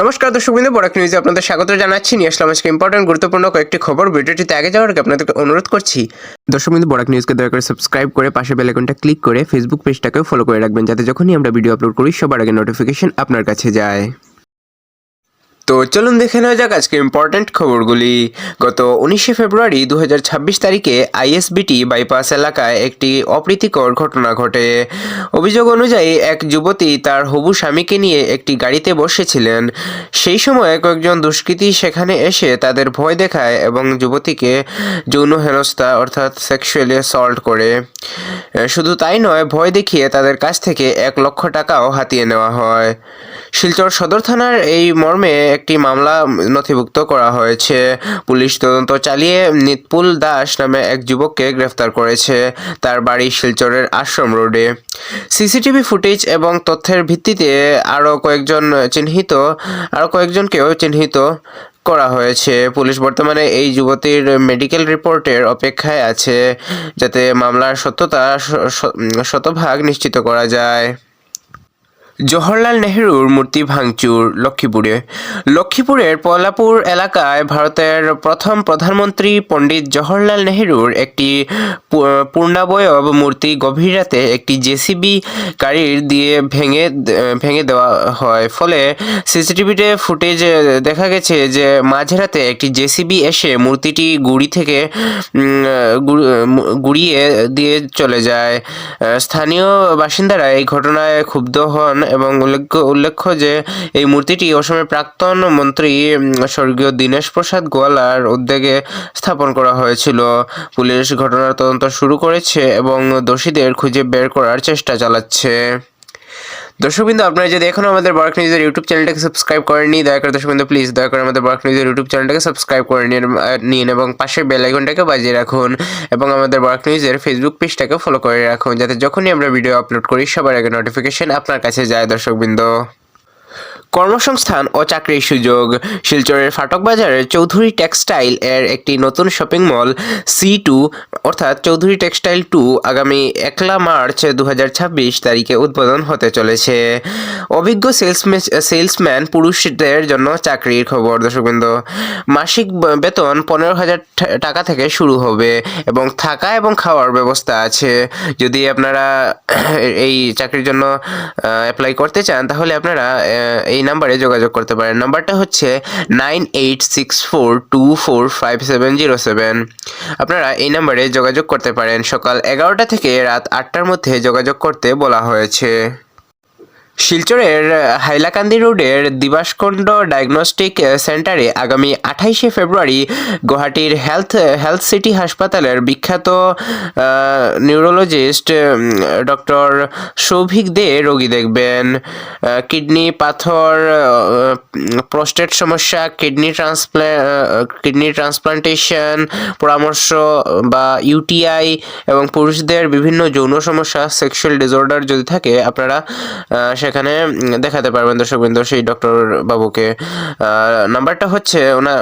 নমস্কার দর্শকবৃন্দ, বরাক নিউজে আপনাদের স্বাগত জানাচ্ছি। নিয়ে আসলাম আজকে ইম্পর্টেন্ট গুরুত্বপূর্ণ কয়েকটি খবর। ভিডিওটিতে আগে যাওয়ার আগে আপনাদেরকে অনুরোধ করছি দর্শকবৃন্দ, বরাক নিউজকে দয়া করে সাবস্ক্রাইব করে পাশে বেল আইকনটা ক্লিক করে ফেসবুক পেজটাকেও ফলো করে রাখবেন, যাতে যখনই আমরা ভিডিও আপলোড করি সবার আগে নোটিফিকেশন আপনার কাছে যায়। তো চলুন দেখে নেওয়া যাক আজকে ইম্পর্টেন্ট খবরগুলি। গত 19শে ফেব্রুয়ারি 2026 তারিখে আইএসবিটি বাইপাস এলাকায় একটি অপ্রীতিকর ঘটনা ঘটে। অভিযোগ অনুযায়ী এক যুবতী তার হবু স্বামীকে নিয়ে একটি গাড়িতে বসেছিলেন। সেই সময় কয়েকজন দুষ্কৃতী সেখানে এসে তাদের ভয় দেখায় এবং যুবতীকে যৌন হেনস্থা অর্থাৎ সেক্সুয়ালি অ্যাসল্ট করে। শুধু তাই নয়, ভয় দেখিয়ে তাদের কাছ থেকে 1 লক্ষ টাকাও হাতিয়ে নেওয়া হয়। শিলচর সদর থানার এই মর্মে একটি মামলা নথিভুক্ত করা হয়েছে। পুলিশ তদন্ত চালিয়ে নিতপুল দাস নামে এক যুবককে গ্রেফতার করেছে। তার বাড়ি শিলচরের আশ্রম রোডে। সিসিটিভি ফুটেজ এবং তথ্যের ভিত্তিতে আরও কয়েকজনকেও চিহ্নিত করা হয়েছে। পুলিশ বর্তমানে এই যুবতীর মেডিকেল রিপোর্টের অপেক্ষায় আছে, যাতে মামলার সত্যতা শতভাগ নিশ্চিত করা যায়। জওহরলাল নেহরুর মূর্তি ভাঙচুর লক্ষ্মীপুরের পলাপুর এলাকায় ভারতের প্রথম প্রধানমন্ত্রী পণ্ডিত জওহরলাল নেহরুর একটি পূর্ণাবয়ব মূর্তি গভীর রাতে একটি জেসিবি গাড়ির দিয়ে ভেঙে দেওয়া হয়। ফলে সিসিটিভিতে ফুটেজ দেখা গেছে যে মাঝরাতে একটি জেসিবি এসে মূর্তিটি গুড়িয়ে দিয়ে চলে যায়। স্থানীয় বাসিন্দারা এই ঘটনায় ক্ষুব্ধ হন এবং উল্লেখ্য যে এই মূর্তিটি অসমের প্রাক্তন মন্ত্রী স্বর্গীয় দীনেশ প্রসাদ গোয়ালার উদ্যোগে স্থাপন করা হয়েছিল। পুলিশ ঘটনার তদন্ত শুরু করেছে এবং দোষীদের খুঁজে বের করার চেষ্টা চালাচ্ছে। দর্শকবৃন্দ, আপনারা যদি এখনও আমাদের বরাক নিউজের ইউটিউব চ্যানেলটাকে সাবস্ক্রাইব করেননি, দয়া করে দর্শকবৃন্দ প্লিজ দয়া করে আমাদের বরাক নিউজের ইউটিউব চ্যানেলটাকে সাবস্ক্রাইব করে নিন এবং পাশের বেল আইকনটাকে বাজিয়ে রাখুন এবং আমাদের বরাক নিউজের ফেসবুক পেজটাকে ফলো করে রাখুন, যাতে যখনই আমরা ভিডিও আপলোড করি সবার আগে নোটিফিকেশন আপনার কাছে যায়। দর্শকবৃন্দ, কর্মসংস্থান ও চাকরির সুযোগ। শিলচরের ফাটক বাজারের চৌধুরী টেক্সটাইল এর একটি নতুন শপিং মল C2 অর্থাৎ চৌধুরী টেক্সটাইল 2 আগামী 1 মার্চ 2026 তারিখে উদ্বোধন হতে চলেছে। অভিজ্ঞ সেলসম্যান পুরুষদের জন্য চাকরির খবর। দর্শকবৃন্দ, মাসিক বেতন 15,000 টাকা থেকে শুরু হবে এবং থাকা এবং খাওয়ার ব্যবস্থা আছে। যদি আপনারা এই চাকরির জন্য অ্যাপ্লাই করতে চান, তাহলে আপনারা এই নাম্বারে যোগাযোগ করতে পারেন। নাম্বারটা হচ্ছে 9864245707। আপনারা এই নাম্বারে যোগাযোগ করতে পারেন। সকাল 11টা থেকে রাত 8টার মধ্যে যোগাযোগ করতে বলা হয়েছে। শিলচরের হাইলাকান্দি রোডের দিবাসকন্ড ডায়াগনস্টিক সেন্টারে আগামী 28শে ফেব্রুয়ারি গুয়াহাটির হেলথ সিটি হাসপাতালের বিখ্যাত নিউরোলজিস্ট ডক্টর সৌভিক দে রোগী দেখবেন। কিডনি পাথর, প্রস্টেট সমস্যা, কিডনি ট্রান্সপ্লান্টেশন পরামর্শ বা UTI এবং পুরুষদের বিভিন্ন যৌন সমস্যা, সেক্সুয়াল ডিসঅর্ডার যদি থাকে, আপনারা সেখানে দেখাতে পারবেন দর্শকবৃন্দ সেই ডক্টর বাবুকে। নাম্বারটা হচ্ছে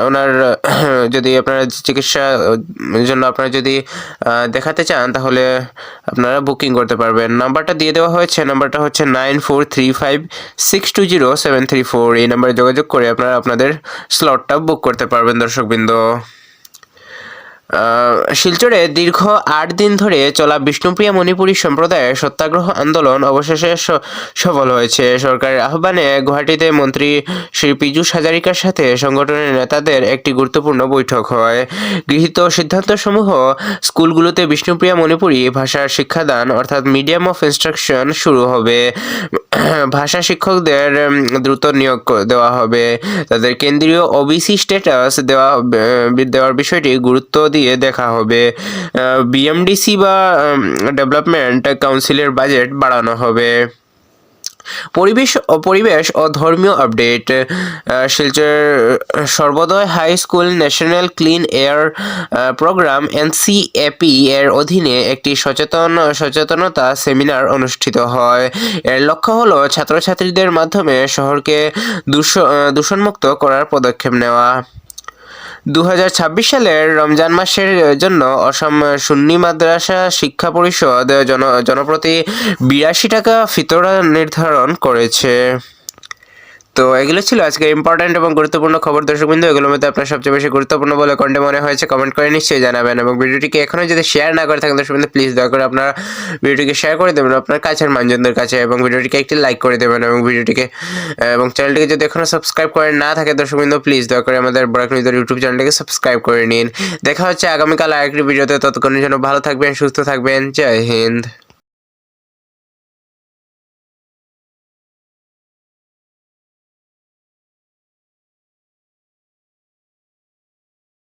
ওনার যদি আপনারা চিকিৎসা জন্য আপনারা যদি দেখাতে চান, তাহলে আপনারা বুকিং করতে পারবেন। নাম্বারটা দিয়ে দেওয়া হয়েছে। নাম্বারটা হচ্ছে 9435620734। এই নাম্বারে যোগাযোগ করে আপনারা আপনাদের স্লটটা বুক করতে পারবেন দর্শকবৃন্দ। শিলচরে দীর্ঘ 8 দিন ধরে চলা বিষ্ণুপ্রিয়া মণিপুরী সম্প্রদায়ের সত্যাগ্রহ আন্দোলন অবশেষে সফল হয়েছে। সরকারের আহ্বানে গুয়াহাটিতে মন্ত্রী শ্রী পীযূষ হাজারিকার সাথে সংগঠনের নেতাদের একটি গুরুত্বপূর্ণ বৈঠক হয়। গৃহীত সিদ্ধান্তসমূহ স্কুলগুলোতে বিষ্ণুপ্রিয়া মণিপুরী ভাষার শিক্ষাদান অর্থাৎ মিডিয়াম অফ ইনস্ট্রাকশন শুরু হবে। ভাষা শিক্ষকদের দ্রুত নিয়োগ দেওয়া হবে। তাদের কেন্দ্রীয় OBC স্ট্যাটাস দেওয়ার বিষয়টি গুরুত্ব দিয়ে দেখা হবে। BMDC বা ডেভেলপমেন্ট কাউন্সিলের বাজেট বাড়ানো হবে। পরিবেশ ও ধর্মীয় update. Silchar Sarvodaya high school national clean air programme NCAP এর অধীনে একটি সচেতনতা সেমিনার অনুষ্ঠিত হয়। এর লক্ষ্য হলো ছাত্রছাত্রীদের মাধ্যমে শহরকে দূষণমুক্ত করার পদক্ষেপ নেওয়া। 2026 সালের রমজান মাসের জন্য অসম সুন্নি মাদ্রাসা শিক্ষা পরিষদ জনপ্রতি 82 টাকা ফিতরা নির্ধারণ করেছে। তো এগুলো ছিল আজকের ইম্পর্টেন্ট এবং গুরুত্বপূর্ণ খবর দর্শকবৃন্দ। এগুলোর মধ্যে আপনার সবচেয়ে বেশি গুরুত্বপূর্ণ বলে কোনটা মনে হয়েছে কমেন্ট করে নিশ্চয়ই জানাবেন, এবং ভিডিওটিকে এখনও যদি শেয়ার না করে থাকেন দর্শকবৃন্দ প্লিজ দয়া করে আপনারা ভিডিওটিকে শেয়ার করে দেবেন আপনার কাছের মানুষজনদের কাছে, এবং ভিডিওটিকে একটি লাইক করে দেবেন, এবং ভিডিওটিকে এবং চ্যানেলটিকে যদি এখনও সাবস্ক্রাইব করে না থাকে দর্শকবৃন্দ প্লিজ দয়া করে আমাদের বরাক নিউজের ইউটিউব চ্যানেলটিকে সাবস্ক্রাইব করে নিন। দেখা হচ্ছে আগামীকাল আরেকটি ভিডিওতে, ততক্ষণের জন্য ভালো থাকবেন, সুস্থ থাকবেন, জয় হিন্দ।